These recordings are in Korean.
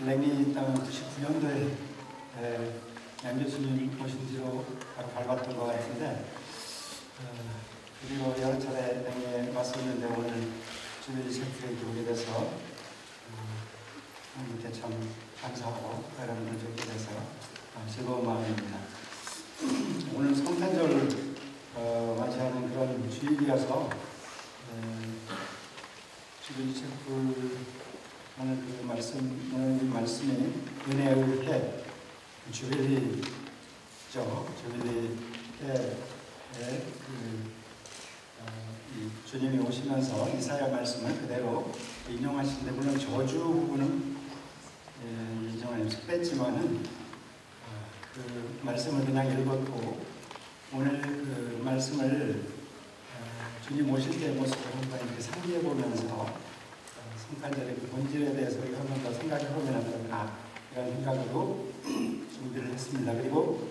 랭리 땅은 99년도에 양 교수님 오신 뒤로 바로 밟았던 것 같은데, 그리고 여러 차례 랭리에 왔었는데 오늘 주베리 셰프에게 오게 돼서 하나님께 참 감사하고 여러분들 뵙게 돼서 즐거운 마음입니다. 오늘 성탄절 맞이하는 그런 주일이어서 주베리 셰프 오늘 그 말씀이 은혜의 해, 주빌리죠. 주빌리 해에 주님이 오시면서 이사야 말씀을 그대로 인용하시는데, 물론 저주 부분은 인정하면서 뺐지만은 그 말씀을 그냥 읽었고, 오늘 그 말씀을 주님 오실 때의 모습을 한번 이렇게 상기해 보면서 성탄절의 그 본질에 대해서 한 번 더 생각해 보면 어떨까, 이런 생각으로 준비를 했습니다. 그리고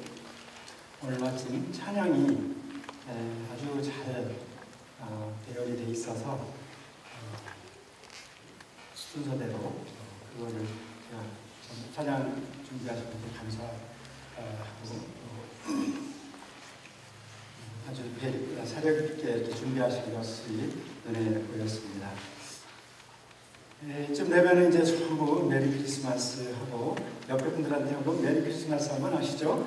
오늘 마침 찬양이 아주 잘 배열이 돼 있어서 순서대로 그거를 찬양 준비하시는 데 감사하고 아주 사력 있게 준비하신 것이 눈에 보였습니다. 이쯤 되면 이제 전부 메리 크리스마스 하고, 옆에 분들한테 한번 메리 크리스마스 한번 하시죠.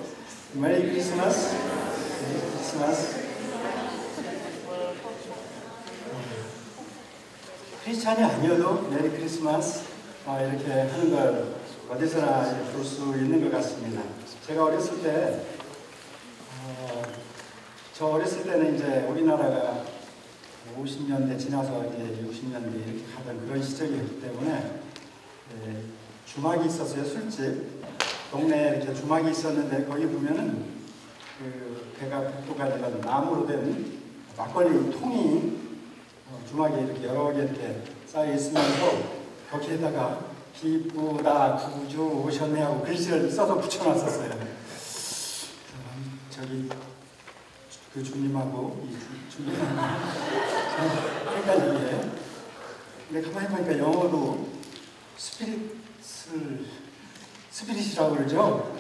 메리 크리스마스, 메리 크리스마스. 크리스찬이 아니어도 메리 크리스마스 이렇게 하는 걸 어디서나 볼 수 있는 것 같습니다. 제가 어렸을 때, 저 어렸을 때는 이제 우리나라가 50년대 지나서 이제 60년대 이렇게 가던 그런 시절이었기 때문에 주막이 있었어요. 술집 동네에 이렇게 주막이 있었는데, 거기 보면은 그 배가 복도가 되는 나무로 된 막걸리 통이 주막에 이렇게 여러 개 이렇게 쌓여 있으면서 거기에다가 기쁘다 구주 오셨네 하고 글씨를 써서 붙여놨었어요. 저기 그 주님하고 이 주님하고 헷갈리게. 근데 가만히 보니까 영어로 스피릿이라고 그러죠.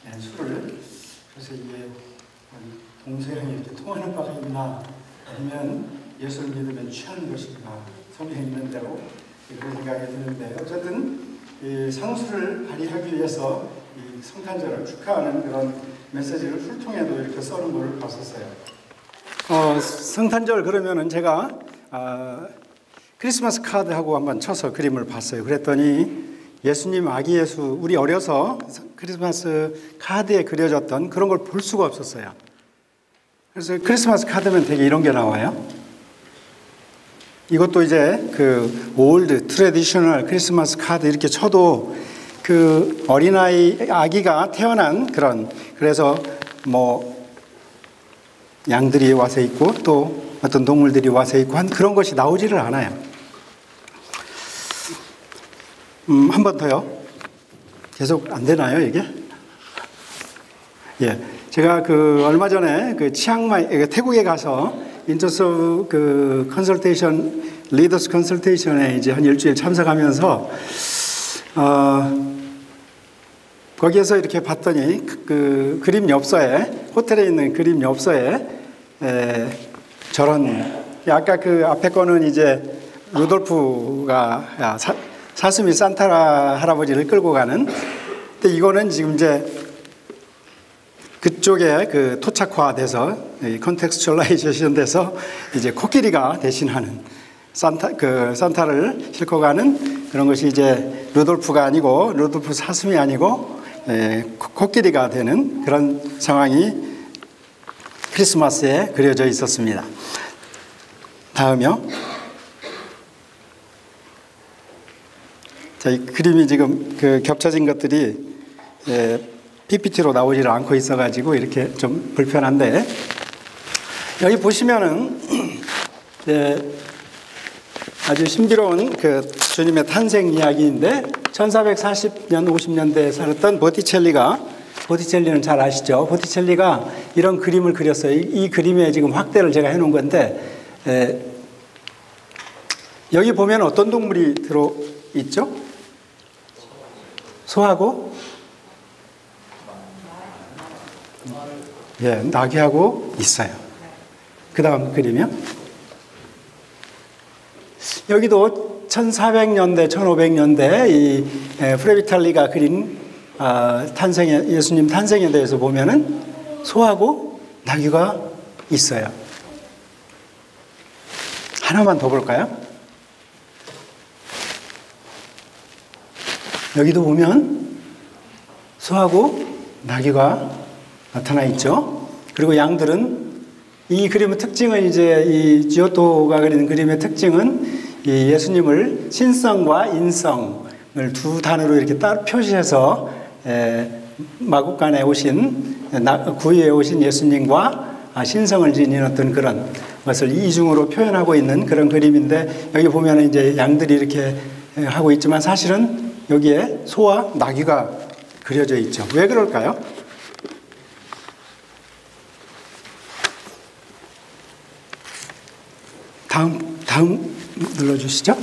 네, 술을. 그래서 이게 동서양이 이렇게 통하는 바가 있나, 아니면 예수를 믿으면 취하는 것인가, 성경에 있는 대로 그런 생각이 드는데, 어쨌든 이 상수를 발휘하기 위해서 이 성탄절을 축하하는 그런 메시지를 술통에도 이렇게 써는 걸 봤었어요. 성탄절 그러면은 제가 크리스마스 카드하고 한번 쳐서 그림을 봤어요. 그랬더니 예수님, 아기 예수, 우리 어려서 크리스마스 카드에 그려졌던 그런 걸 볼 수가 없었어요. 그래서 크리스마스 카드면 되게 이런 게 나와요. 이것도 이제 그 올드 트래디셔널 크리스마스 카드 이렇게 쳐도 그 어린아이, 아기가 태어난 그런, 그래서 뭐 양들이 와서 있고 또 어떤 동물들이 와서 있고 한 그런 것이 나오지를 않아요. 한 번 더요. 계속 안 되나요, 이게? 예. 제가 그 얼마 전에 그 치앙마이, 태국에 가서 인터서 그 컨설테이션, 리더스 컨설테이션에 이제 한 일주일 참석하면서 거기에서 이렇게 봤더니 그 그림 엽서에, 호텔에 있는 그림 엽서에 저런, 아까 그 앞에 거는 이제 루돌프가 사슴이 산타 할아버지를 끌고 가는, 근데 이거는 지금 이제 그쪽에 그 토착화돼서 컨텍스츄얼라이제이션 돼서 이제 코끼리가 대신하는 산타를 싣고 가는 그런 것이 이제 루돌프가 아니고, 루돌프 사슴이 아니고 코끼리가 되는 그런 상황이 크리스마스에 그려져 있었습니다. 다음이요. 자, 이 그림이 지금 그 겹쳐진 것들이 PPT로 나오지를 않고 있어가지고 이렇게 좀 불편한데, 여기 보시면은 아주 신비로운 그 주님의 탄생 이야기인데, 1440년 50년대에 살았던 보티첼리는 잘 아시죠? 보티첼리가 이런 그림을 그렸어요. 이 그림에 지금 확대를 제가 해놓은 건데, 여기 보면 어떤 동물이 들어있죠? 소하고 나귀하고 있어요. 그 다음 그리면 여기도 1400년대, 1500년대 이 프레비탈리가 그린 예수님 탄생에 대해서 보면은 소하고 나귀가 있어요. 하나만 더 볼까요? 여기도 보면 소하고 나귀가 나타나 있죠. 그리고 양들은 이 그림의 특징은 이제 이 지오토가 그리는 그림의 특징은 이 예수님을 신성과 인성을 두 단어로 이렇게 따로 표시해서 마국간에 오신 구유에 오신 예수님과 신성을 지닌 어떤 그런 것을 이중으로 표현하고 있는 그런 그림인데 여기 보면 이제 양들이 이렇게 하고 있지만 사실은 여기에 소와 나귀가 그려져 있죠. 왜 그럴까요? 다음 눌러주시죠.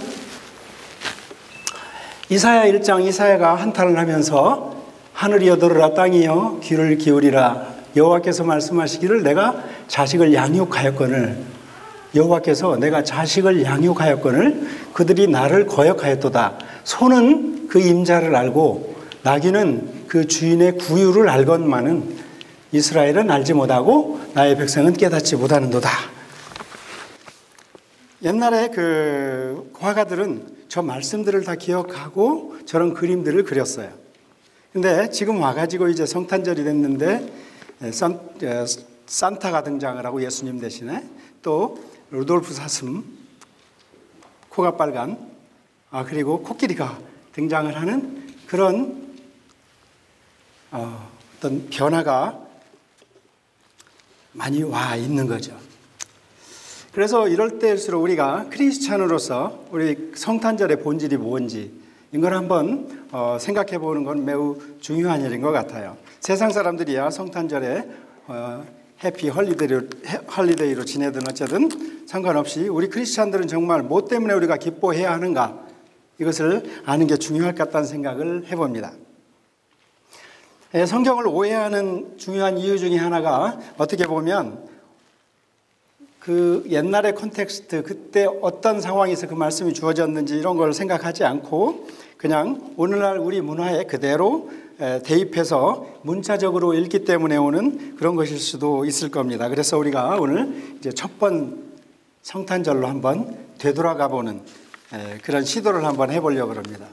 이사야 1장 이사야가 한탄을 하면서 하늘이여 들으라 땅이여 귀를 기울이라 여호와께서 말씀하시기를 내가 자식을 양육하였거늘 여호와께서 내가 자식을 양육하였거늘 그들이 나를 거역하였도다. 소는 그 임자를 알고 나귀는 그 주인의 구유를 알건만은 이스라엘은 알지 못하고 나의 백성은 깨닫지 못하는도다. 옛날에 그 화가들은 저 말씀들을 다 기억하고 저런 그림들을 그렸어요. 근데 지금 와가지고 이제 성탄절이 됐는데 산타가 등장을 하고 예수님 대신에 또 루돌프 사슴, 코가 빨간, 그리고 코끼리가 등장을 하는 그런 어떤 변화가 많이 와 있는 거죠. 그래서 이럴 때일수록 우리가 크리스찬으로서 우리 성탄절의 본질이 뭔지 이걸 한번 생각해 보는 건 매우 중요한 일인 것 같아요. 세상 사람들이야 성탄절에 해피 헐리데이로 지내든 어쨌든 상관없이 우리 크리스찬들은 정말 뭐 때문에 우리가 기뻐해야 하는가 이것을 아는 게 중요할 것 같다는 생각을 해봅니다. 성경을 오해하는 중요한 이유 중에 하나가 어떻게 보면 그 옛날의 컨텍스트 그때 어떤 상황에서 그 말씀이 주어졌는지 이런 걸 생각하지 않고 그냥 오늘날 우리 문화에 그대로 대입해서 문자적으로 읽기 때문에 오는 그런 것일 수도 있을 겁니다. 그래서 우리가 오늘 이제 첫 번 성탄절로 한번 되돌아가 보는 그런 시도를 한번 해보려고 합니다.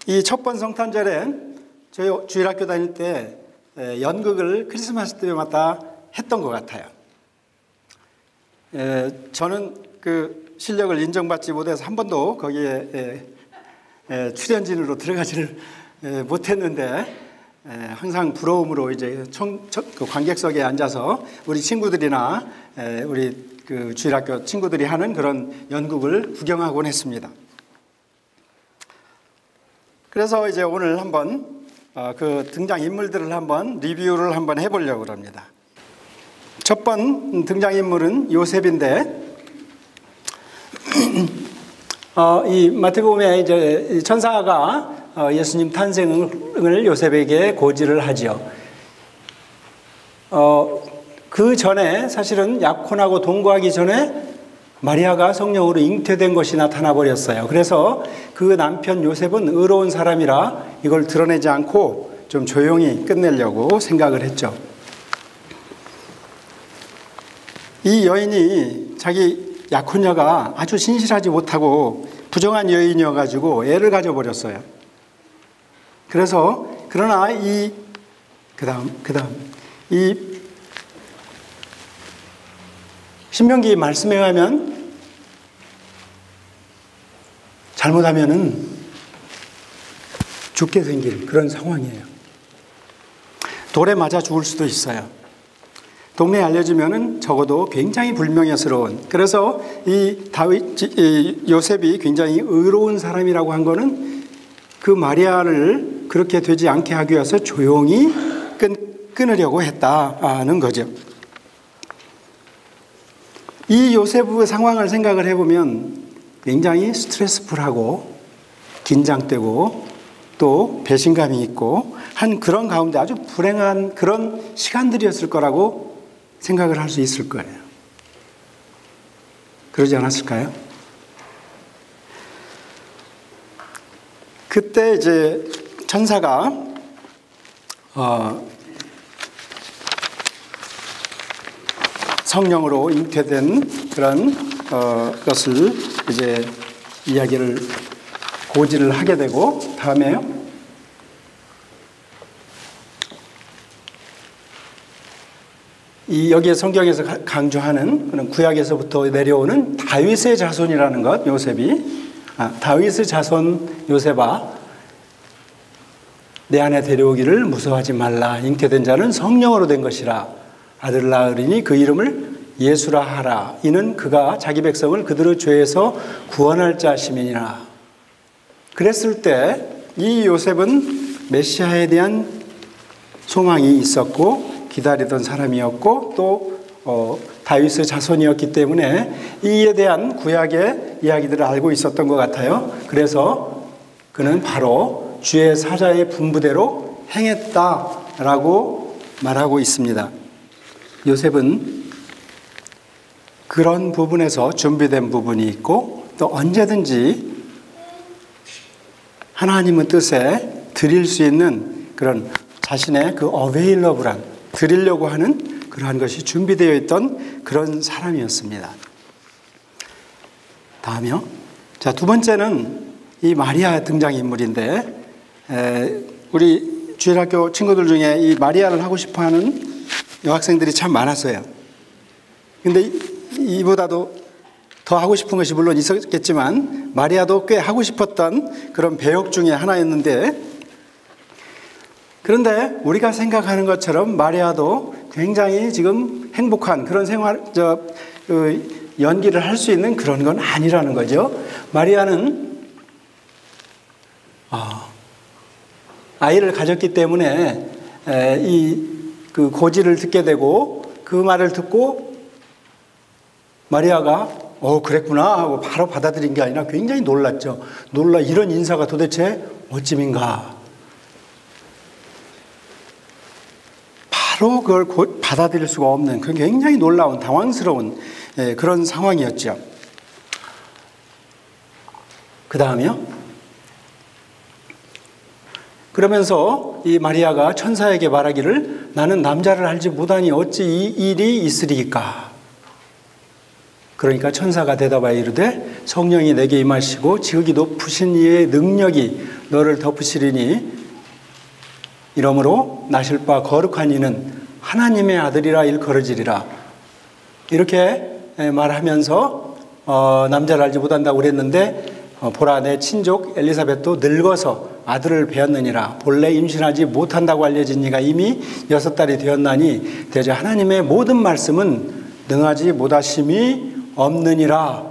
이 첫 번 성탄절에 저희 주일학교 다닐 때 연극을 크리스마스 때마다 했던 것 같아요. 저는 그 실력을 인정받지 못해서 한 번도 거기에 출연진으로 들어가지를 못했는데 항상 부러움으로 이제 그 관객석에 앉아서 우리 친구들이나 우리 그 주일학교 친구들이 하는 그런 연극을 구경하곤 했습니다. 그래서 이제 오늘 한번 그 등장 인물들을 한번 리뷰를 한번 해보려고 합니다. 첫 번 등장인물은 요셉인데, 이 마태복음에 이제 천사가 예수님 탄생을 요셉에게 고지를 하죠. 그 전에 사실은 약혼하고 동거하기 전에 마리아가 성령으로 잉태된 것이 나타나 버렸어요. 그래서 그 남편 요셉은 의로운 사람이라 이걸 드러내지 않고 좀 조용히 끝내려고 생각을 했죠. 이 여인이 자기 약혼녀가 아주 신실하지 못하고 부정한 여인이어가지고 애를 가져버렸어요. 그래서 그러나 그다음 이 신명기 말씀에 가면 잘못하면은 죽게 생길 그런 상황이에요. 돌에 맞아 죽을 수도 있어요. 동네에 알려지면은 적어도 굉장히 불명예스러운. 그래서 이 요셉이 굉장히 의로운 사람이라고 한 거는 그 마리아를 그렇게 되지 않게 하기 위해서 조용히 끊으려고 했다는 거죠. 이 요셉의 상황을 생각을 해보면 굉장히 스트레스풀하고 긴장되고 또 배신감이 있고 한 그런 가운데 아주 불행한 그런 시간들이었을 거라고 생각을 할 수 있을 거예요. 그러지 않았을까요? 그때 이제 천사가 성령으로 잉태된 그런 것을 이제 이야기를 고지를 하게 되고, 다음에요. 여기에 성경에서 강조하는 그런 구약에서부터 내려오는 다윗의 자손이라는 것, 요셉이 다윗의 자손 요셉아, 내 안에 데려오기를 무서워하지 말라. 잉태된 자는 성령으로 된 것이라. 아들을 낳으리니 그 이름을 예수라 하라. 이는 그가 자기 백성을 그들의 죄에서 구원할 자심이니라. 그랬을 때 이 요셉은 메시아에 대한 소망이 있었고 기다리던 사람이었고 또 다윗의 자손이었기 때문에 이에 대한 구약의 이야기들을 알고 있었던 것 같아요. 그래서 그는 바로 주의 사자의 분부대로 행했다라고 말하고 있습니다. 요셉은 그런 부분에서 준비된 부분이 있고 또 언제든지 하나님의 뜻에 드릴 수 있는 그런 자신의 그 어베일러블한, 드리려고 하는 그러한 것이 준비되어 있던 그런 사람이었습니다. 다음이요. 자, 두 번째는 이 마리아 등장인물인데, 우리 주일학교 친구들 중에 이 마리아를 하고 싶어하는 여학생들이 참 많았어요. 근데 이보다도 더 하고 싶은 것이 물론 있었겠지만 마리아도 꽤 하고 싶었던 그런 배역 중에 하나였는데, 그런데 우리가 생각하는 것처럼 마리아도 굉장히 지금 행복한 그런 연기를 할 수 있는 그런 건 아니라는 거죠. 마리아는 아이를 가졌기 때문에 그 고지를 듣게 되고 그 말을 듣고 마리아가 그랬구나 하고 바로 받아들인 게 아니라 굉장히 놀랐죠. 이런 인사가 도대체 어찌민가. 바로 그걸 받아들일 수가 없는 굉장히 놀라운 당황스러운 그런 상황이었죠. 그 다음이요. 그러면서 이 마리아가 천사에게 말하기를 나는 남자를 알지 못하니 어찌 이 일이 있으리까. 그러니까 천사가 대답하여 이르되 성령이 내게 임하시고 지극히 높으신 이의 능력이 너를 덮으시리니 이러므로 나실 바 거룩한 이는 하나님의 아들이라 일컬어지리라. 이렇게 말하면서 남자를 알지 못한다고 그랬는데 보라 내 친족 엘리사벳도 늙어서 아들을 배었느니라. 본래 임신하지 못한다고 알려진 이가 이미 6달이 되었나니 대저 하나님의 모든 말씀은 능하지 못하심이 없느니라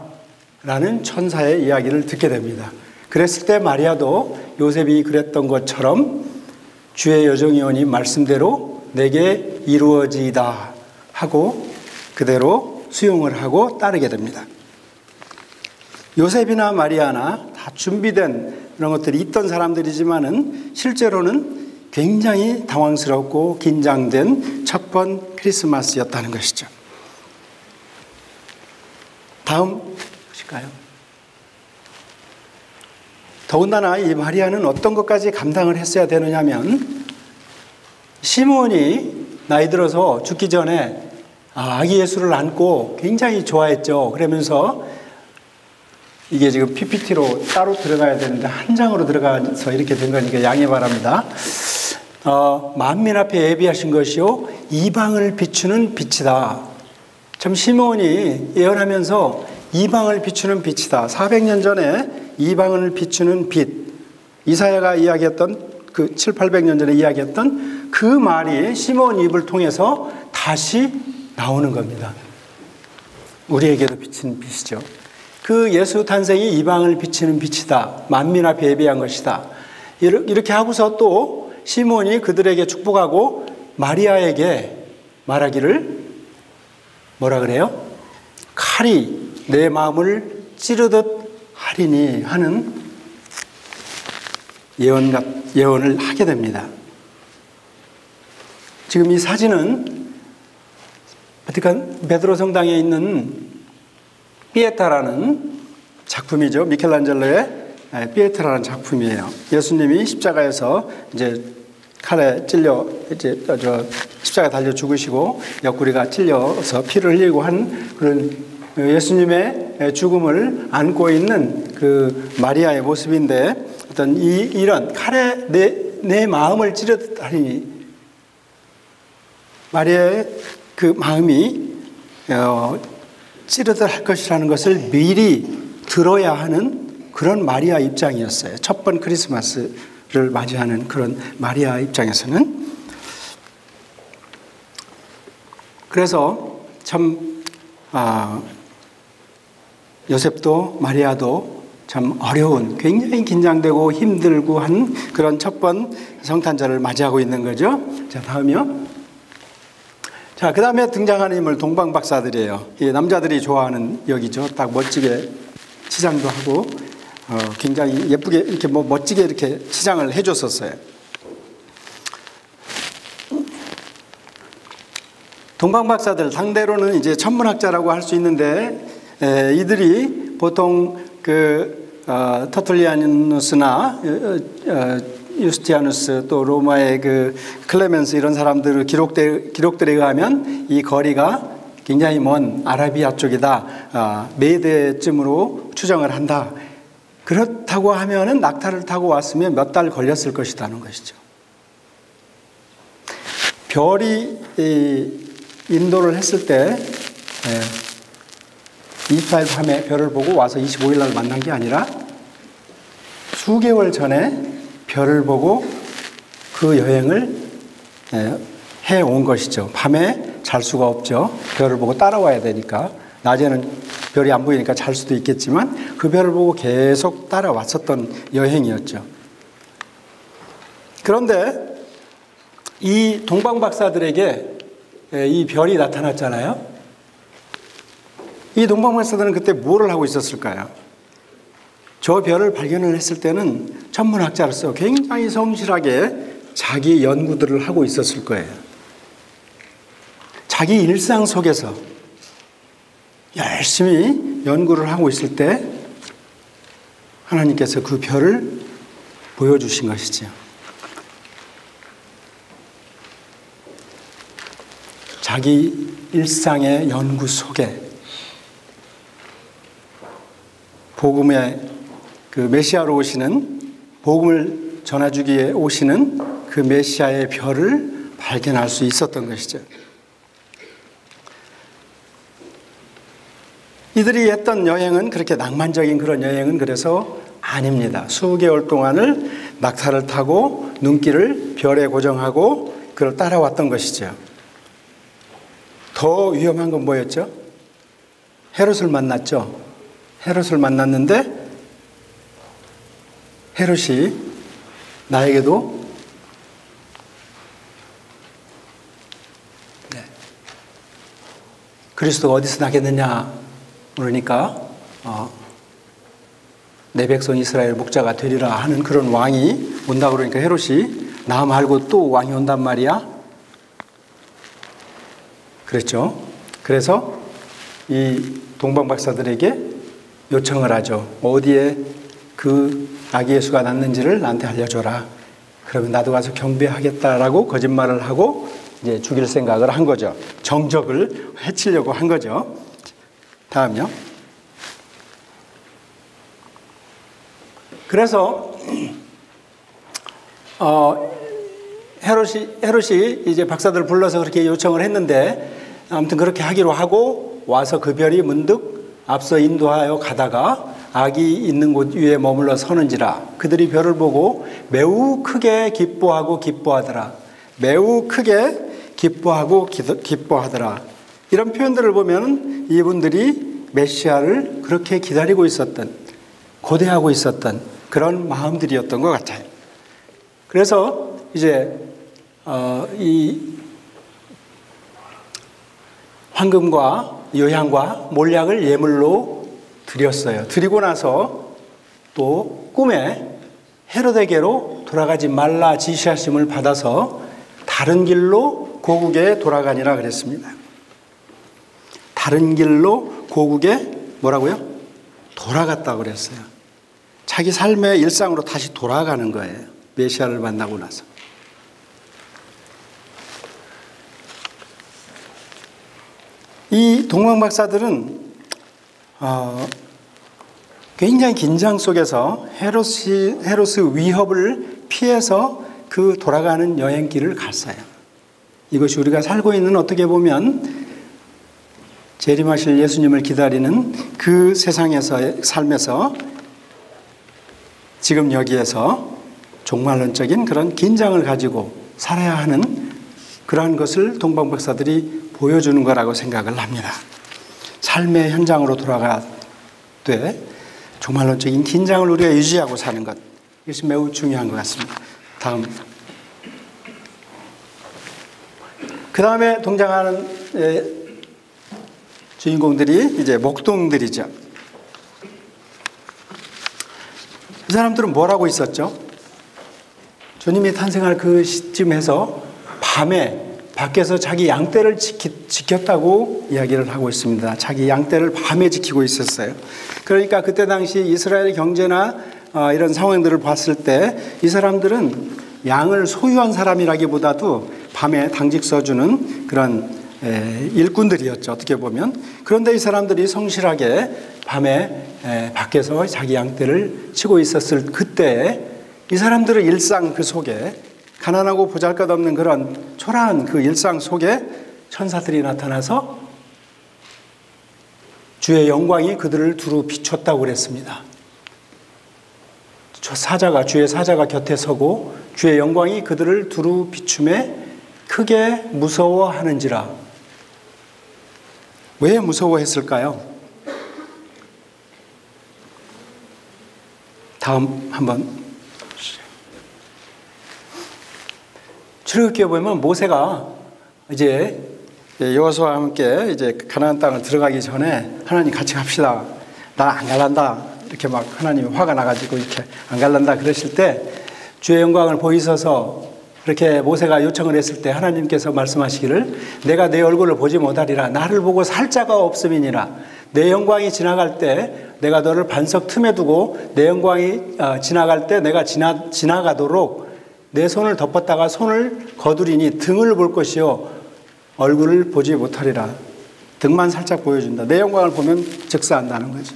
라는 천사의 이야기를 듣게 됩니다. 그랬을 때 마리아도 요셉이 그랬던 것처럼 주의 여종이오니 말씀대로 내게 이루어지이다 하고 그대로 수용을 하고 따르게 됩니다. 요셉이나 마리아나 다 준비된 그런 것들이 있던 사람들이지만은 실제로는 굉장히 당황스럽고 긴장된 첫 번 크리스마스였다는 것이죠. 다음 보실까요? 더군다나 이 마리아는 어떤 것까지 감당을 했어야 되느냐면 시몬이 나이 들어서 죽기 전에 아기 예수를 안고 굉장히 좋아했죠. 그러면서 이게 지금 PPT로 따로 들어가야 되는데 한 장으로 들어가서 이렇게 된 거니까 양해 바랍니다. 만민 앞에 예비하신 것이요 이방을 비추는 빛이다. 참 시몬이 예언하면서 이방을 비추는 빛이다. 400년 전에 이방을 비추는 빛. 이사야가 이야기했던 그 700~800년 전에 이야기했던 그 말이 시몬 입을 통해서 다시 나오는 겁니다. 우리에게도 비치는 빛이죠. 그 예수 탄생이 이방을 비치는 빛이다. 만민 앞에 예비한 것이다. 이렇게 하고서 또 시몬이 그들에게 축복하고 마리아에게 말하기를 뭐라 그래요? 칼이 내 마음을 찌르듯 하리니 하는 예언을 하게 됩니다. 지금 이 사진은 바티칸 베드로 성당에 있는 피에타라는 작품이죠. 미켈란젤로의 피에타라는 작품이에요. 예수님이 십자가에서 이제 칼에 찔려 이제 십자가 달려 죽으시고 옆구리가 찔려서 피를 흘리고 한 그런 예수님의 죽음을 안고 있는 그 마리아의 모습인데, 어떤 이런 칼에 내 마음을 찌르듯 하니 마리아의 그 마음이 찌르듯 할 것이라는 것을 미리 들어야 하는 그런 마리아 입장이었어요. 첫 번 크리스마스를 맞이하는 그런 마리아 입장에서는. 그래서 참 요셉도 마리아도 참 어려운, 굉장히 긴장되고 힘들고 한 그런 첫 번 성탄절을 맞이하고 있는 거죠. 자, 다음이요. 자, 그 다음에 등장하는 인물 동방박사들이에요. 이 남자들이 좋아하는 역이죠. 딱 멋지게 치장도 하고 굉장히 예쁘게 이렇게 멋지게 이렇게 치장을 해줬었어요. 동방박사들 상대로는 이제 천문학자라고 할 수 있는데, 이들이 보통 터툴리아누스나 유스티아누스 또 로마의 그 클레멘스 이런 사람들 기록들에 의하면 이 거리가 굉장히 먼 아라비아 쪽이다, 메대쯤으로 추정을 한다. 그렇다고 하면은 낙타를 타고 왔으면 몇 달 걸렸을 것이라는 것이죠. 별이 인도를 했을 때 24일 밤에 별을 보고 와서 25일 날 만난 게 아니라 수개월 전에 별을 보고 그 여행을 해온 것이죠. 밤에 잘 수가 없죠. 별을 보고 따라와야 되니까. 낮에는 별이 안 보이니까 잘 수도 있겠지만 그 별을 보고 계속 따라왔었던 여행이었죠. 그런데 이 동방박사들에게 이 별이 나타났잖아요. 이 동방박사들은 그때 뭐를 하고 있었을까요? 저 별을 발견을 했을 때는 천문학자로서 굉장히 성실하게 자기 연구들을 하고 있었을 거예요. 자기 일상 속에서 열심히 연구를 하고 있을 때 하나님께서 그 별을 보여주신 것이죠. 자기 일상의 연구 속에 복음의 그 메시아로 오시는, 복음을 전해주기 위해 오시는 그 메시아의 별을 발견할 수 있었던 것이죠. 이들이 했던 여행은 그렇게 낭만적인 그런 여행은 그래서 아닙니다. 수개월 동안을 낙타를 타고 눈길을 별에 고정하고 그걸 따라왔던 것이죠. 더 위험한 건 뭐였죠? 헤롯을 만났죠. 헤롯을 만났는데 헤롯이 나에게도 그리스도가 어디서 나겠느냐 그러니까 내 백성 이스라엘 목자가 되리라 하는 그런 왕이 온다고 그러니까 헤롯이 나 말고 또 왕이 온단 말이야. 그랬죠. 그래서 이 동방박사들에게 요청을 하죠. 어디에 그 아기 예수가 났는지를 나한테 알려줘라. 그러면 나도 가서 경배하겠다라고 거짓말을 하고 이제 죽일 생각을 한 거죠. 정적을 해치려고 한 거죠. 다음요. 그래서 헤롯이 이제 박사들 불러서 그렇게 요청을 했는데 아무튼 그렇게 하기로 하고 와서 그 별이 문득 앞서 인도하여 가다가 아기 있는 곳 위에 머물러 서는지라 그들이 별을 보고 매우 크게 기뻐하고 기뻐하더라. 매우 크게 기뻐하고 기뻐하더라. 이런 표현들을 보면 이분들이 메시아를 그렇게 기다리고 있었던, 고대하고 있었던 그런 마음들이었던 것 같아요. 그래서 이제 이 황금과 요향과 몰약을 예물로 드렸어요. 드리고 나서 또 꿈에 헤로데게로 돌아가지 말라 지시하심을 받아서 다른 길로 고국에 돌아가니라 그랬습니다. 다른 길로 고국에 뭐라고요? 돌아갔다고 그랬어요. 자기 삶의 일상으로 다시 돌아가는 거예요. 메시아를 만나고 나서. 이 동방박사들은 굉장히 긴장 속에서 헤롯의 위협을 피해서 그 돌아가는 여행길을 갔어요. 이것이 우리가 살고 있는 어떻게 보면 재림하실 예수님을 기다리는 그 세상에서의 삶에서 지금 여기에서 종말론적인 그런 긴장을 가지고 살아야 하는 그러한 것을 동방박사들이 보여주는 거라고 생각을 합니다. 삶의 현장으로 돌아가되 종말론적인 긴장을 우리가 유지하고 사는 것, 이것이 매우 중요한 것 같습니다. 다음. 그 다음에 등장하는 주인공들이 이제 목동들이죠. 이 사람들은 뭘 하고 있었죠? 주님이 탄생할 그 시점에서 밤에 밖에서 자기 양떼를 지켰다고 이야기를 하고 있습니다. 자기 양떼를 밤에 지키고 있었어요. 그러니까 그때 당시 이스라엘 경제나 이런 상황들을 봤을 때 이 사람들은 양을 소유한 사람이라기보다도 밤에 당직 서주는 그런 일꾼들이었죠. 어떻게 보면. 그런데 이 사람들이 성실하게 밤에 밖에서 자기 양떼를 치고 있었을 그때 이 사람들의 일상 그 속에 가난하고 보잘것없는 그런 초라한 그 일상 속에 천사들이 나타나서 주의 영광이 그들을 두루 비췄다고 그랬습니다. 주의 사자가 곁에 서고 주의 영광이 그들을 두루 비춤에 크게 무서워하는지라. 왜 무서워했을까요? 다음 한번 출애굽기에 보면 모세가 이제 여호수아와 함께 이제 가나안 땅을 들어가기 전에 하나님 같이 갑시다. 나 안 갈란다. 이렇게 막 하나님이 화가 나가지고 이렇게 안 갈란다 그러실 때 주의 영광을 보이셔서 그렇게 모세가 요청을 했을 때 하나님께서 말씀하시기를 내가 내 얼굴을 보지 못하리라. 나를 보고 살 자가 없음이니라. 내 영광이 지나갈 때 내가 너를 반석 틈에 두고 내 영광이 지나갈 때 내가 지나가도록 내 손을 덮었다가 손을 거두리니 등을 볼 것이요 얼굴을 보지 못하리라. 등만 살짝 보여준다. 내 영광을 보면 즉사한다는 거죠.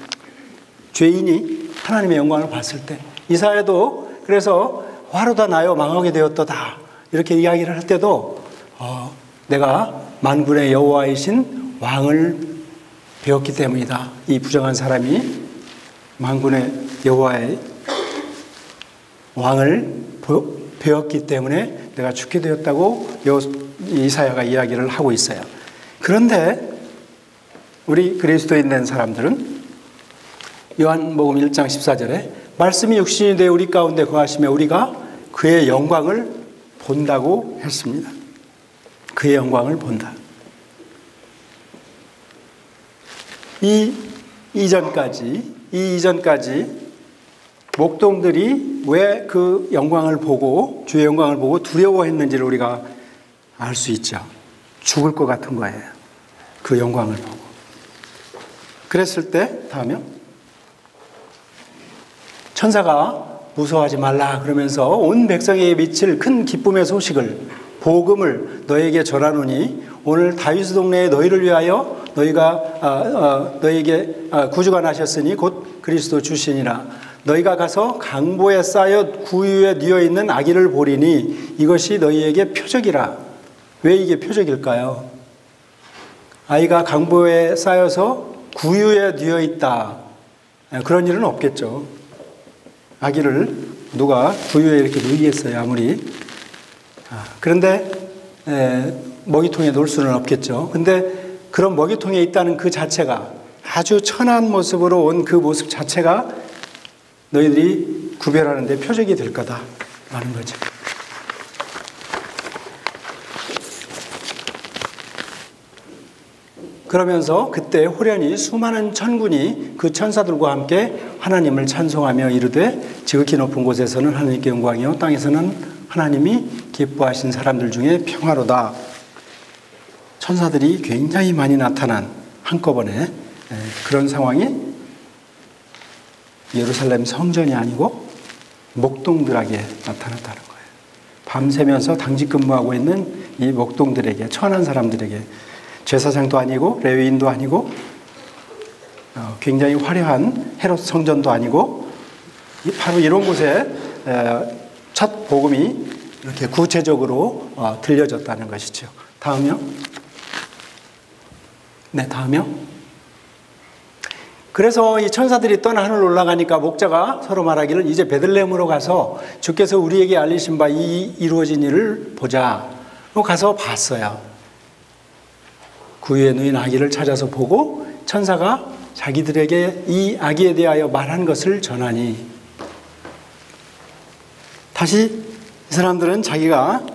죄인이 하나님의 영광을 봤을 때 이사야도 그래서 화로다 나요 망하게 되었도다 이렇게 이야기를 할 때도 내가 만군의 여호와이신 왕을 배웠기 때문이다. 이 부정한 사람이 만군의 여호와의 왕을 배웠기 때문에 내가 죽게 되었다고 이사야가 이야기를 하고 있어요. 그런데 우리 그리스도인 된 사람들은 요한복음 1장 14절에 말씀이 육신이 되어 우리 가운데 거하시며 우리가 그의 영광을 본다고 했습니다. 그의 영광을 본다. 이 이전까지 목동들이 왜 그 영광을 보고 주의 영광을 보고 두려워했는지를 우리가 알 수 있죠. 죽을 것 같은 거예요. 그 영광을 보고. 그랬을 때 다음에 천사가 무서워하지 말라 그러면서 온 백성에게 미칠 큰 기쁨의 소식을 복음을 너에게 전하노니 오늘 다윗의 동네에 너희를 위하여 너에게 구주가 나셨으니 곧 그리스도 주시니라. 너희가 가서 강보에 쌓여 구유에 뉘어 있는 아기를 보리니 이것이 너희에게 표적이라. 왜 이게 표적일까요? 아이가 강보에 쌓여서 구유에 뉘어 있다. 그런 일은 없겠죠. 아기를 누가 구유에 이렇게 놓이겠어요, 아무리. 그런데 먹이통에 놓을 수는 없겠죠. 근데 그런 먹이통에 있다는 그 자체가 아주 천한 모습으로 온 그 모습 자체가 너희들이 구별하는 데 표적이 될 거다라는 거죠. 그러면서 그때 호련히 수많은 천군이 그 천사들과 함께 하나님을 찬송하며 이르되 지극히 높은 곳에서는 하나님께 영광이요 땅에서는 하나님이 기뻐하신 사람들 중에 평화로다. 천사들이 굉장히 많이 나타난 한꺼번에 그런 상황이 예루살렘 성전이 아니고 목동들에게 나타났다는 거예요. 밤새면서 당직 근무하고 있는 이 목동들에게, 천한 사람들에게, 제사장도 아니고 레위인도 아니고 굉장히 화려한 헤롯 성전도 아니고 바로 이런 곳에 첫 복음이 이렇게 구체적으로 들려졌다는 것이죠. 다음이요. 네, 다음이요. 그래서 이 천사들이 떠나 하늘 올라가니까 목자가 서로 말하기를 이제 베들레헴으로 가서 주께서 우리에게 알리신 바 이 이루어진 일을 보자. 가서 봤어요. 구유에 누인 아기를 찾아서 보고 천사가 자기들에게 이 아기에 대하여 말한 것을 전하니 다시 이 사람들은 자기가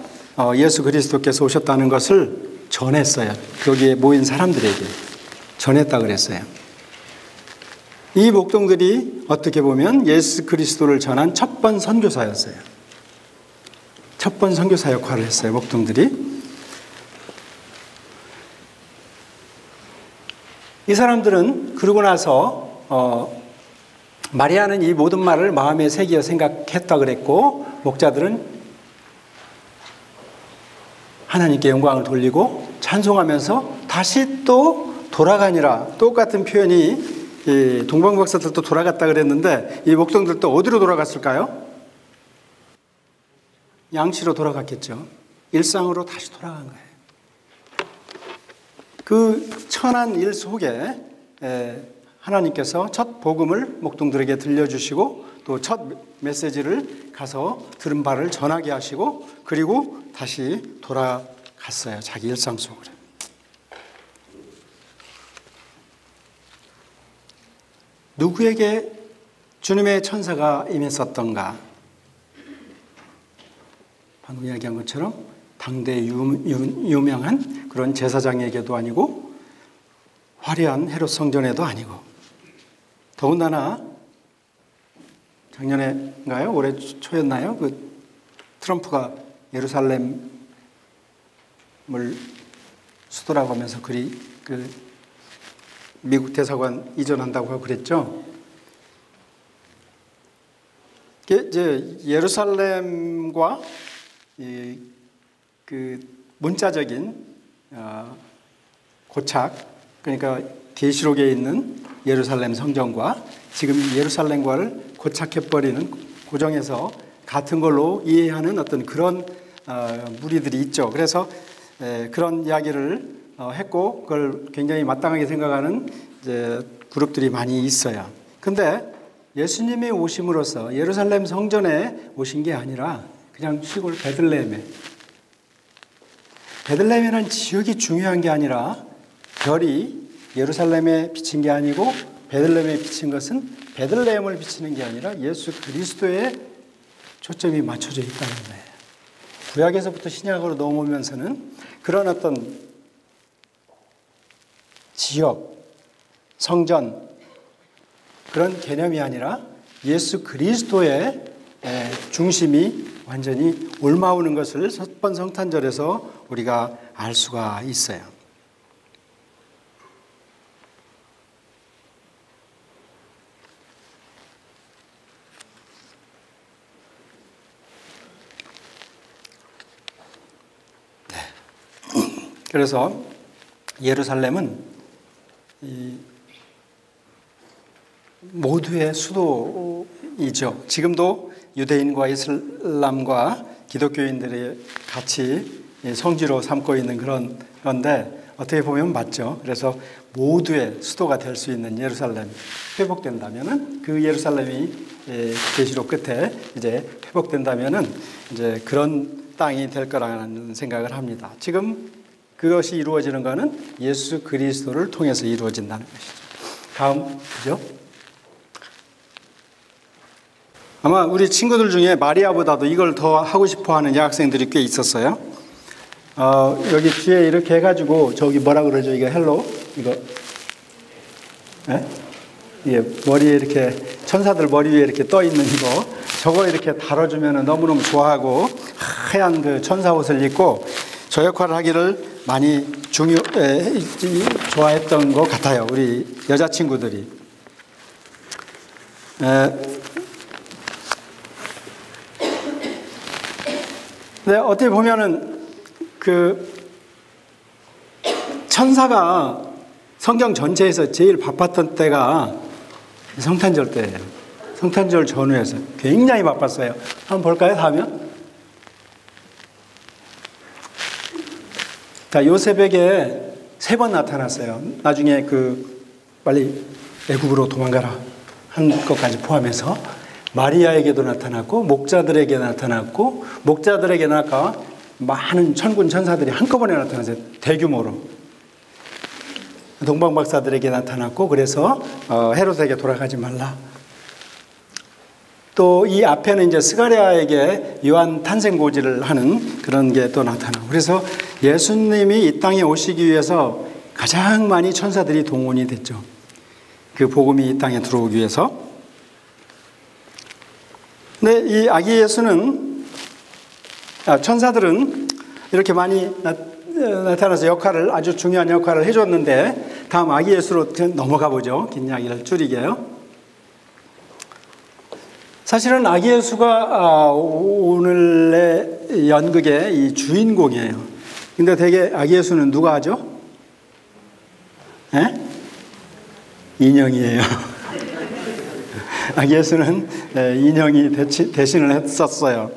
예수 그리스도께서 오셨다는 것을 전했어요. 거기에 모인 사람들에게 전했다 그랬어요. 이 목동들이 어떻게 보면 예수 그리스도를 전한 첫 번 선교사였어요. 첫 번 선교사 역할을 했어요. 목동들이. 이 사람들은 그러고 나서 마리아는 이 모든 말을 마음에 새겨 생각했다 그랬고 목자들은 하나님께 영광을 돌리고 찬송하면서 다시 또 돌아가니라. 똑같은 표현이 동방박사들도 돌아갔다 그랬는데 이 목동들도 어디로 돌아갔을까요? 양치로 돌아갔겠죠. 일상으로 다시 돌아간 거예요. 그 천한 일 속에 하나님께서 첫 복음을 목동들에게 들려주시고 또 첫 메시지를 가서 들은 바를 전하게 하시고 그리고 다시 돌아갔어요. 자기 일상 속으로. 누구에게 주님의 천사가 임했었던가? 방금 이야기한 것처럼 당대 유명한 그런 제사장에게도 아니고 화려한 헤롯 성전에도 아니고 더군다나 작년에인가요? 올해 초였나요? 그 트럼프가 예루살렘을 수도라고 하면서 미국 대사관 이전한다고 하고 그랬죠. 이제 예루살렘과 그 문자적인 고착, 그러니까 계시록에 있는 예루살렘 성전과 지금 예루살렘과를 고착해버리는 고정해서 같은 걸로 이해하는 어떤 그런 무리들이 있죠. 그래서 그런 이야기를 했고 그걸 굉장히 마땅하게 생각하는 이제 그룹들이 많이 있어요. 근데 예수님이 오심으로써 예루살렘 성전에 오신 게 아니라 그냥 시골 베들레헴이라는 지역이 중요한 게 아니라 별이 예루살렘에 비친 게 아니고 베들레헴에 비친 것은 베들레헴을 비치는 게 아니라 예수 그리스도에 초점이 맞춰져 있다는 거예요. 구약에서부터 신약으로 넘어오면서는 그런 어떤 지역, 성전 그런 개념이 아니라 예수 그리스도의 중심이 완전히 올마오는 것을 첫 번 성탄절에서 우리가 알 수가 있어요. 그래서 예루살렘은 모두의 수도이죠. 지금도 유대인과 이슬람과 기독교인들이 같이 성지로 삼고 있는 그런 건데 어떻게 보면 맞죠. 그래서 모두의 수도가 될 수 있는 예루살렘 회복된다면은 그 예루살렘이 계시록 끝에 이제 회복된다면은 이제 그런 땅이 될 거라는 생각을 합니다. 지금 그것이 이루어지는 것은 예수 그리스도를 통해서 이루어진다는 것이죠. 다음 그죠? 아마 우리 친구들 중에 마리아보다도 이걸 더 하고 싶어하는 여학생들이 꽤 있었어요. 여기 뒤에 이렇게 해가지고 저기 뭐라 그러죠? 이거 헬로 이거 예? 예, 머리에 이렇게 천사들 머리 위에 이렇게 떠 있는 이거, 저거 이렇게 다뤄주면 너무너무 좋아하고 하얀 그 천사 옷을 입고 저 역할을 하기를 많이 좋아했던 것 같아요. 우리 여자친구들이. 근데 어떻게 보면은 그 천사가 성경 전체에서 제일 바빴던 때가 성탄절 때예요. 성탄절 전후에서 굉장히 바빴어요. 한번 볼까요? 다음에. 자, 요셉에게 3번 나타났어요. 나중에 빨리 애굽으로 도망가라 한 것까지 포함해서 마리아에게도 나타났고 목자들에게 나타났고 목자들에게 많은 천군 천사들이 한꺼번에 나타났어요. 대규모로. 동방박사들에게 나타났고 그래서 헤롯에게 돌아가지 말라. 또 이 앞에는 이제 스가랴에게 요한 탄생고지를 하는 그런 게 또 나타나고 그래서 예수님이 이 땅에 오시기 위해서 가장 많이 천사들이 동원이 됐죠. 그 복음이 이 땅에 들어오기 위해서. 근데 이 아기 예수는 천사들은 이렇게 많이 나타나서 아주 중요한 역할을 해줬는데 다음 아기 예수로 넘어가 보죠. 긴 이야기를 줄이게요. 사실은 아기 예수가 오늘의 연극의 이 주인공이에요. 근데 되게 아기 예수는 누가 하죠? 예? 인형이에요. 아기 예수는 인형이 대신을 했었어요.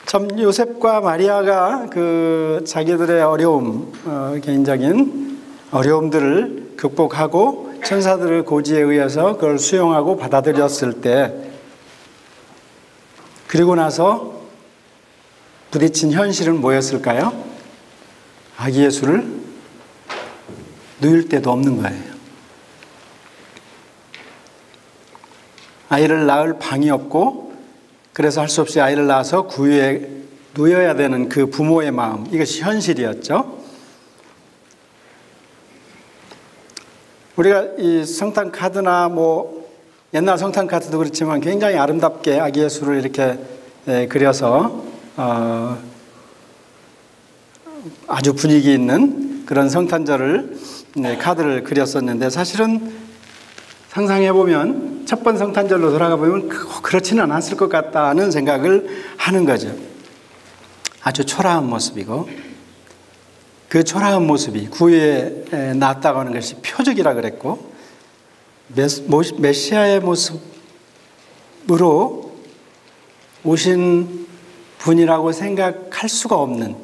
참 요셉과 마리아가 자기들의 개인적인 어려움들을 극복하고 천사들의 고지에 의해서 그걸 수용하고 받아들였을 때 그리고 나서 부딪힌 현실은 뭐였을까요? 아기 예수를 누일 데도 없는 거예요. 아이를 낳을 방이 없고 그래서 할 수 없이 아이를 낳아서 구유에 누여야 되는 그 부모의 마음, 이것이 현실이었죠. 우리가 이 성탄 카드나 옛날 성탄 카드도 그렇지만 굉장히 아름답게 아기 예수를 이렇게 그려서 아주 분위기 있는 그런 성탄절을 카드를 그렸었는데 사실은 상상해보면 첫 번 성탄절로 돌아가 보면 그렇지는 않았을 것 같다는 생각을 하는 거죠. 아주 초라한 모습이고 그 초라한 모습이 구유에 낳았다고 하는 것이 표적이라 그랬고 메시아의 모습으로 오신 분이라고 생각할 수가 없는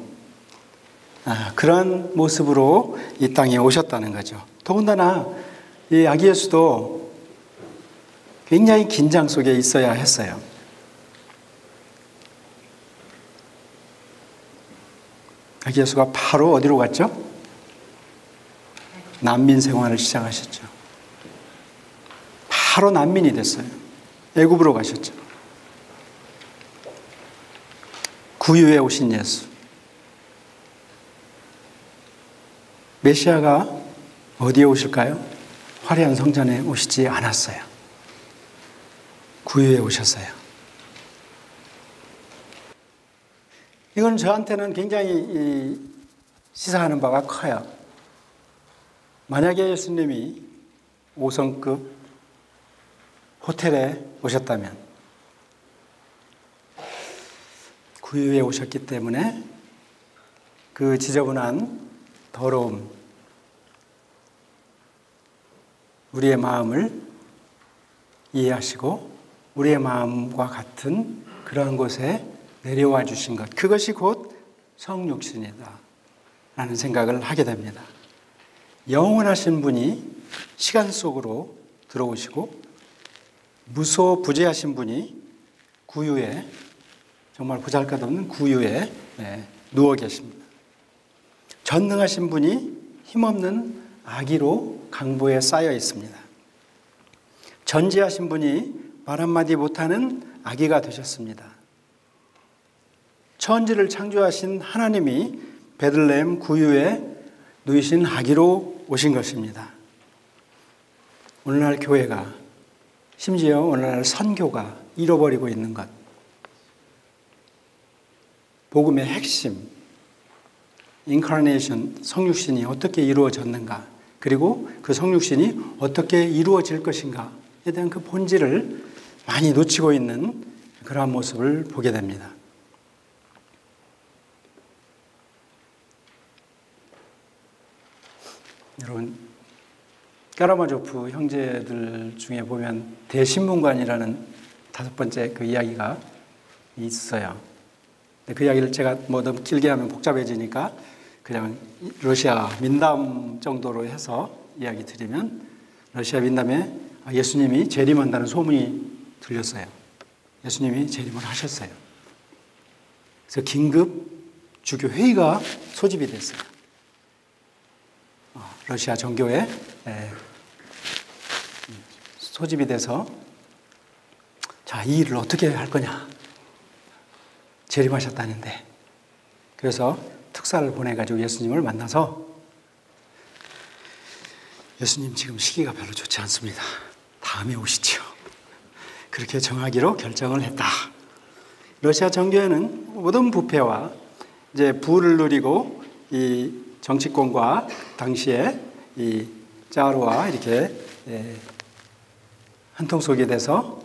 그런 모습으로 이 땅에 오셨다는 거죠. 더군다나 이 아기 예수도 굉장히 긴장 속에 있어야 했어요. 아기 예수가 바로 어디로 갔죠? 난민 생활을 시작하셨죠. 바로 난민이 됐어요. 애굽으로 가셨죠. 구유에 오신 예수. 메시아가 어디에 오실까요? 화려한 성전에 오시지 않았어요. 구유에 오셨어요. 이건 저한테는 굉장히 시사하는 바가 커요. 만약에 예수님이 5성급 호텔에 오셨다면 구유에 오셨기 때문에 그 지저분한 더러움, 우리의 마음을 이해하시고 우리의 마음과 같은 그러한 곳에 내려와 주신 것, 그것이 곧 성육신이다 라는 생각을 하게 됩니다. 영원하신 분이 시간 속으로 들어오시고 무소부재하신 분이 구유에, 정말 보잘것없는 구유에 누워 계십니다. 전능하신 분이 힘없는 아기로 강보에 쌓여 있습니다. 전지하신 분이 말 한마디 못하는 아기가 되셨습니다. 천지를 창조하신 하나님이 베들레헴 구유에 누이신 아기로 오신 것입니다. 오늘날 교회가, 심지어 오늘날 선교가 잃어버리고 있는 것, 복음의 핵심, 인카네이션, 성육신이 어떻게 이루어졌는가, 그리고 그 성육신이 어떻게 이루어질 것인가에 대한 그 본질을 많이 놓치고 있는 그러한 모습을 보게 됩니다. 여러분, 까라마조프 형제들 중에 보면 대신문관이라는 5번째 그 이야기가 있어요. 그 이야기를 제가 뭐 너무 길게 하면 복잡해지니까 그냥 러시아 민담 정도로 해서 이야기 드리면, 러시아 민담에 예수님이 재림한다는 소문이 들렸어요. 예수님이 재림을 하셨어요. 그래서 긴급 주교 회의가 소집이 됐어요. 러시아 정교회 소집이 돼서, 자, 이 일을 어떻게 할 거냐. 재림하셨다는데. 그래서 특사를 보내가지고 예수님을 만나서, 예수님 지금 시기가 별로 좋지 않습니다. 다음에 오시죠. 그렇게 정하기로 결정을 했다. 러시아 정교회는 모든 부패와 이제 부를 누리고 이 정치권과 당시에 이 짜르와 이렇게 한통 속이 돼서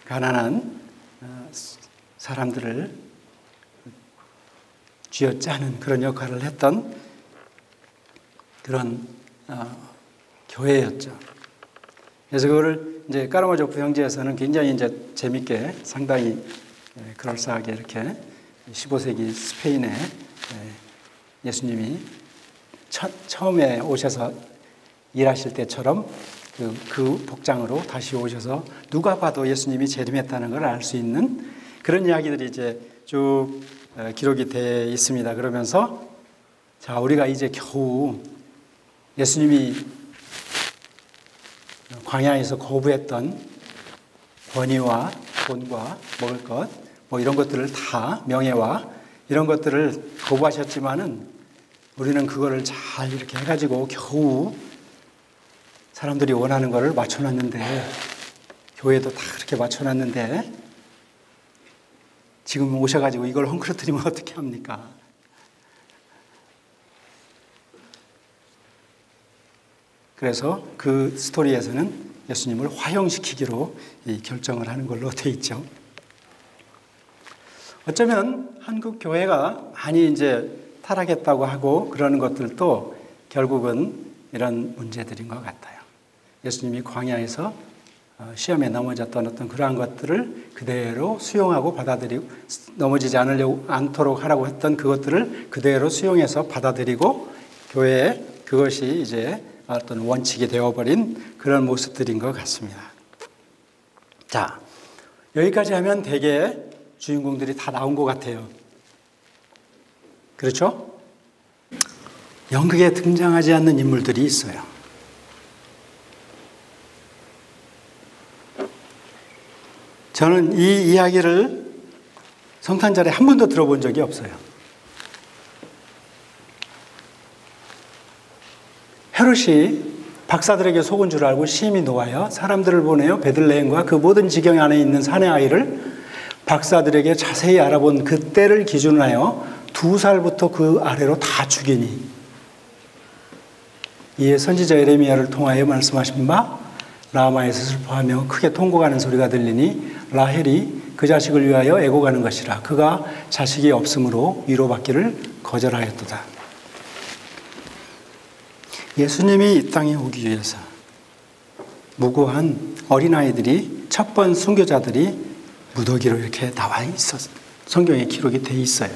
가난한 사람들을 쥐어짜는 그런 역할을 했던 그런 교회였죠. 그래서 그거를 이제 까라마조프 형제에서는 굉장히 이제 재밌게, 상당히 그럴싸하게 이렇게 15세기 스페인에 예수님이 처음에 오셔서 일하실 때처럼 그 복장으로 다시 오셔서 누가 봐도 예수님이 재림했다는 걸 알 수 있는 그런 이야기들이 이제 쭉 기록이 되어 있습니다. 그러면서, 자, 우리가 이제 겨우 예수님이 광야에서 거부했던 권위와 돈과 먹을 것, 뭐 이런 것들을 다, 명예와 이런 것들을 거부하셨지만은 우리는 그거를 잘 이렇게 해가지고 겨우 사람들이 원하는 거를 맞춰놨는데, 교회도 다 그렇게 맞춰놨는데 지금 오셔가지고 이걸 헝클어뜨리면 어떻게 합니까? 그래서 그 스토리에서는 예수님을 화형시키기로 결정을 하는 걸로 돼 있죠. 어쩌면 한국 교회가 많이 이제 타락했다고 하고 그러는 것들도 결국은 이런 문제들인 것 같아요. 예수님이 광야에서 시험에 넘어졌던 어떤 그러한 것들을 그대로 수용하고 받아들이고, 넘어지지 않도록 하라고 했던 그것들을 그대로 수용해서 받아들이고, 교회에 그것이 이제 어떤 원칙이 되어버린 그런 모습들인 것 같습니다. 자, 여기까지 하면 대개 주인공들이 다 나온 것 같아요. 그렇죠? 연극에 등장하지 않는 인물들이 있어요. 저는 이 이야기를 성탄절에 한 번도 들어본 적이 없어요. 헤롯이 박사들에게 속은 줄 알고 심히 놓아요. 사람들을 보내요. 베들레헴과 그 모든 지경 안에 있는 사내 아이를 박사들에게 자세히 알아본 그때를 기준으로 하여 2살부터 그 아래로 다 죽이니, 이에 선지자 에레미야를 통하여 말씀하신 바, 라마에서 슬퍼하며 크게 통곡하는 소리가 들리니 라헬이 그 자식을 위하여 애고가는 것이라. 그가 자식이 없으므로 위로받기를 거절하였도다. 예수님이 이 땅에 오기 위해서 무고한 어린아이들이, 첫 번 순교자들이 무더기로 이렇게 나와 있어서 성경에 기록이 돼 있어요.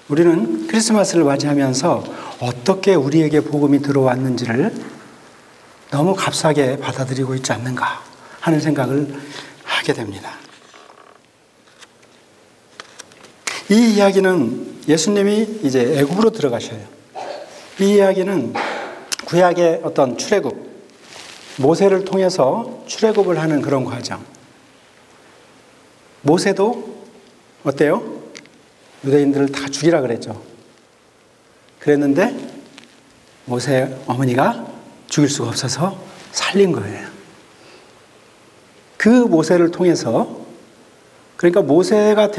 우리는 크리스마스를 맞이하면서 어떻게 우리에게 복음이 들어왔는지를 너무 값싸게 받아들이고 있지 않는가 하는 생각을 하게 됩니다. 이 이야기는 예수님이 이제 애굽으로 들어가셔요. 이 이야기는 구약의 어떤 출애굽, 모세를 통해서 출애굽을 하는 그런 과정. 모세도 어때요? 유대인들을 다 죽이라 그랬죠. 그랬는데 모세 어머니가 죽일 수가 없어서 살린 거예요. 그 모세를 통해서, 그러니까 모세가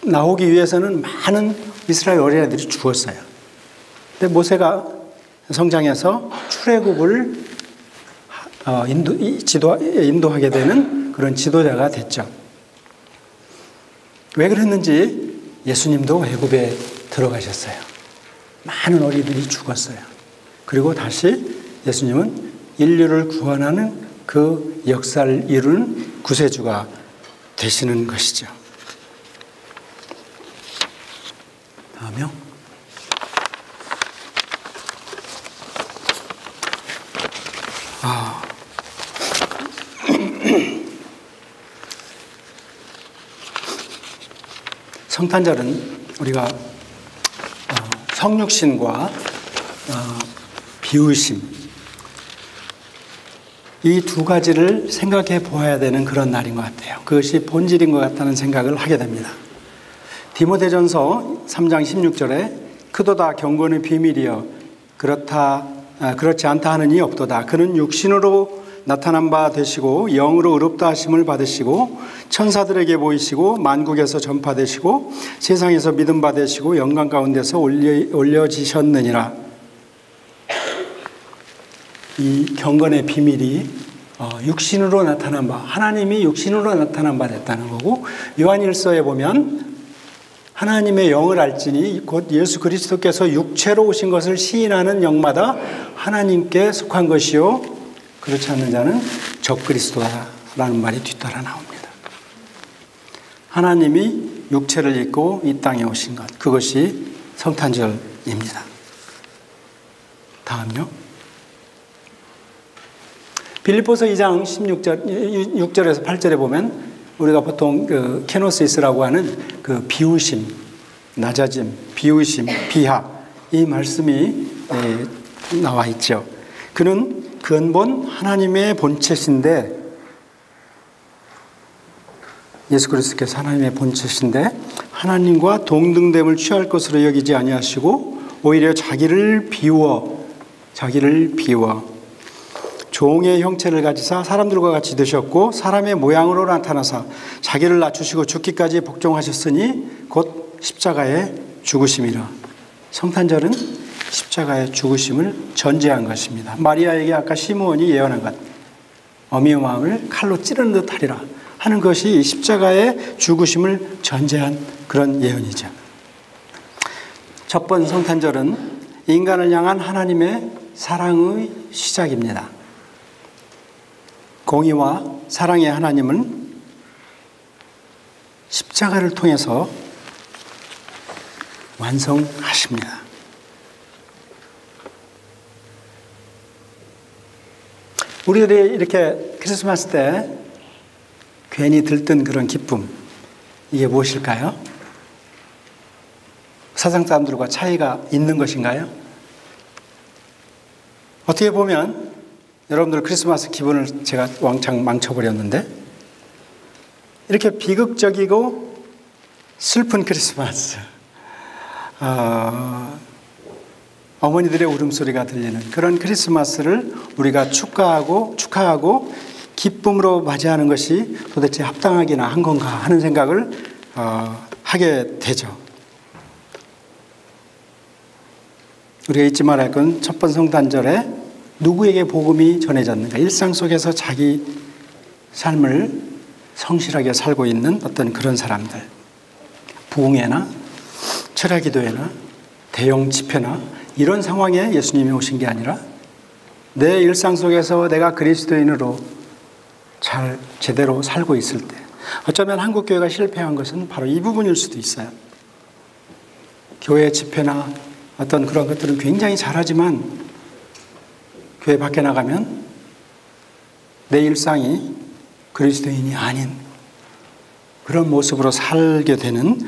나오기 위해서는 많은 이스라엘 어린아이들이 죽었어요. 근데 모세가 성장해서 출애굽을 인도하게 되는 그런 지도자가 됐죠. 왜 그랬는지 예수님도 애굽에 들어가셨어요. 많은 어린이들이 죽었어요. 그리고 다시 예수님은 인류를 구원하는 그 역사를 이루는 구세주가 되시는 것이죠. 다음요. 성탄절은 우리가 성육신과 비유심, 이 두 가지를 생각해 보아야 되는 그런 날인 것 같아요. 그것이 본질인 것 같다는 생각을 하게 됩니다. 디모데전서 3장 16절에 크도다 경건의 비밀이여 그렇지 않다 하는 이 없도다. 그는 육신으로 나타난 바 되시고 영으로 의롭다 하심을 받으시고 천사들에게 보이시고 만국에서 전파되시고 세상에서 믿음 받으시고 영광 가운데서 올려지셨느니라. 이 경건의 비밀이 육신으로 나타난 바, 하나님이 육신으로 나타난 바 됐다는 거고, 요한일서에 보면 하나님의 영을 알지니 곧 예수 그리스도께서 육체로 오신 것을 시인하는 영마다 하나님께 속한 것이요 그렇지 않는 자는 적그리스도라는 말이 뒤따라 나옵니다. 하나님이 육체를 입고 이 땅에 오신 것, 그것이 성탄절입니다. 다음요. 빌립보서 2장 6절에서 8절에 보면 우리가 보통 그 케노시스라고 하는 그 비우심, 낮아짐, 비우심, 비하, 이 말씀이 나와 있죠. 그는 근본 하나님의 본체신데, 예수 그리스도께서 하나님의 본체신데 하나님과 동등됨을 취할 것으로 여기지 아니하시고 오히려 자기를 비워 종의 형체를 가지사 사람들과 같이 되셨고 사람의 모양으로 나타나사 자기를 낮추시고 죽기까지 복종하셨으니 곧 십자가에 죽으심이라. 성탄절은 십자가의 죽으심을 전제한 것입니다. 마리아에게 아까 시므온이 예언한 것, 어미의 마음을 칼로 찌르는 듯 하리라 하는 것이 십자가의 죽으심을 전제한 그런 예언이죠. 첫 번 성탄절은 인간을 향한 하나님의 사랑의 시작입니다. 공의와 사랑의 하나님은 십자가를 통해서 완성하십니다. 우리들이 이렇게 크리스마스 때 괜히 들뜬 그런 기쁨, 이게 무엇일까요? 세상 사람들과 차이가 있는 것인가요? 어떻게 보면 여러분들 크리스마스 기분을 제가 왕창 망쳐버렸는데, 이렇게 비극적이고 슬픈 크리스마스, 어머니들의 울음소리가 들리는 그런 크리스마스를 우리가 축하하고 기쁨으로 맞이하는 것이 도대체 합당하기나 한 건가 하는 생각을 하게 되죠. 우리가 잊지 말아야 할 건 첫 번 성탄절에 누구에게 복음이 전해졌는가, 일상 속에서 자기 삶을 성실하게 살고 있는 어떤 그런 사람들, 부흥회나 철야기도회나 대형 집회나 이런 상황에 예수님이 오신 게 아니라 내 일상 속에서 내가 그리스도인으로 잘 제대로 살고 있을 때, 어쩌면 한국교회가 실패한 것은 바로 이 부분일 수도 있어요. 교회 집회나 어떤 그런 것들은 굉장히 잘하지만 교회 밖에 나가면 내 일상이 그리스도인이 아닌 그런 모습으로 살게 되는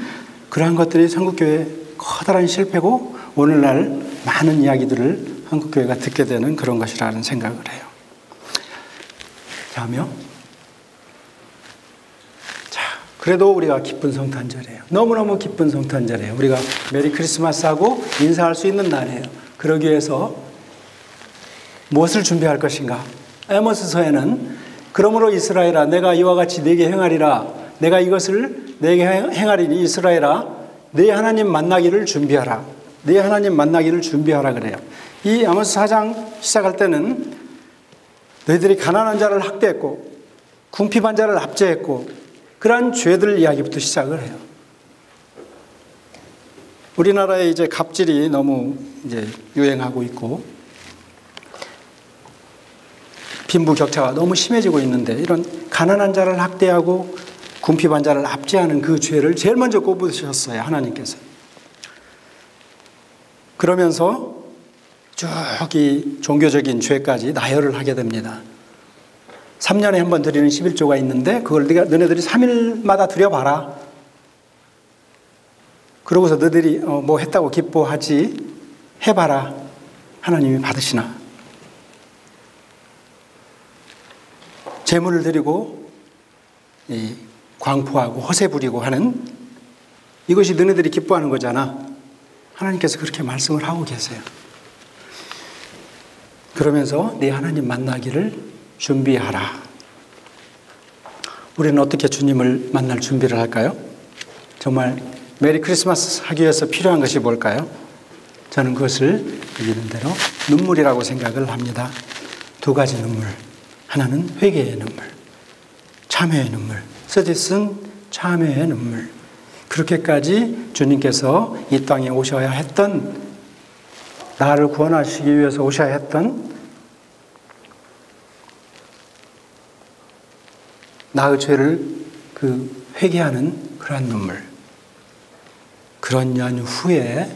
그러한 것들이 한국교회의 커다란 실패고, 오늘날 많은 이야기들을 한국교회가 듣게 되는 그런 것이라는 생각을 해요. 다음요. 자, 그래도 우리가 기쁜 성탄절이에요. 너무너무 기쁜 성탄절이에요. 우리가 메리 크리스마스하고 인사할 수 있는 날이에요. 그러기 위해서 무엇을 준비할 것인가? 아모스서에는 그러므로 이스라엘아 내가 이와 같이 네게 행하리라. 내가 이것을 네게 행하리니 이스라엘아 네 하나님 만나기를 준비하라. 네 하나님 만나기를 준비하라 그래요. 이 아모스 4장 시작할 때는 너희들이 가난한 자를 학대했고 궁핍한 자를 압제했고 그러한 죄들 이야기부터 시작을 해요. 우리나라에 이제 갑질이 너무 이제 유행하고 있고 빈부격차가 너무 심해지고 있는데 이런 가난한 자를 학대하고 궁핍한 자를 압제하는 그 죄를 제일 먼저 꼽으셨어요. 하나님께서. 그러면서 쭉 이 종교적인 죄까지 나열을 하게 됩니다. 3년에 한 번 드리는 11조가 있는데 그걸 너네들이 3일마다 드려봐라. 그러고서 너희들이 뭐 했다고 기뻐하지 해봐라. 하나님이 받으시나. 제물을 드리고 광포하고 허세 부리고 하는 이것이 너네들이 기뻐하는 거잖아. 하나님께서 그렇게 말씀을 하고 계세요. 그러면서 네 하나님 만나기를 준비하라. 우리는 어떻게 주님을 만날 준비를 할까요? 정말 메리 크리스마스 하기 위해서 필요한 것이 뭘까요? 저는 그것을 이기는 대로 눈물이라고 생각을 합니다. 두 가지 눈물. 하나는 회개의 눈물, 참회의 눈물. 서짓은 참회의 눈물. 그렇게까지 주님께서 이 땅에 오셔야 했던, 나를 구원하시기 위해서 오셔야 했던 나의 죄를 회개하는 그러한 눈물. 그런 년 후에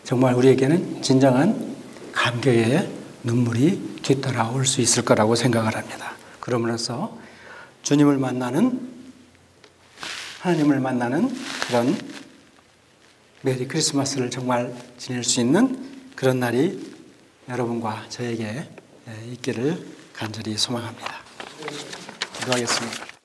정말 우리에게는 진정한 감격의 눈물이 뒤따라올 수 있을 거라고 생각을 합니다. 그러므로서 주님을 만나는, 하나님을 만나는 그런 메리 크리스마스를 정말 지낼 수 있는 그런 날이 여러분과 저에게 있기를 간절히 소망합니다. 기도하겠습니다.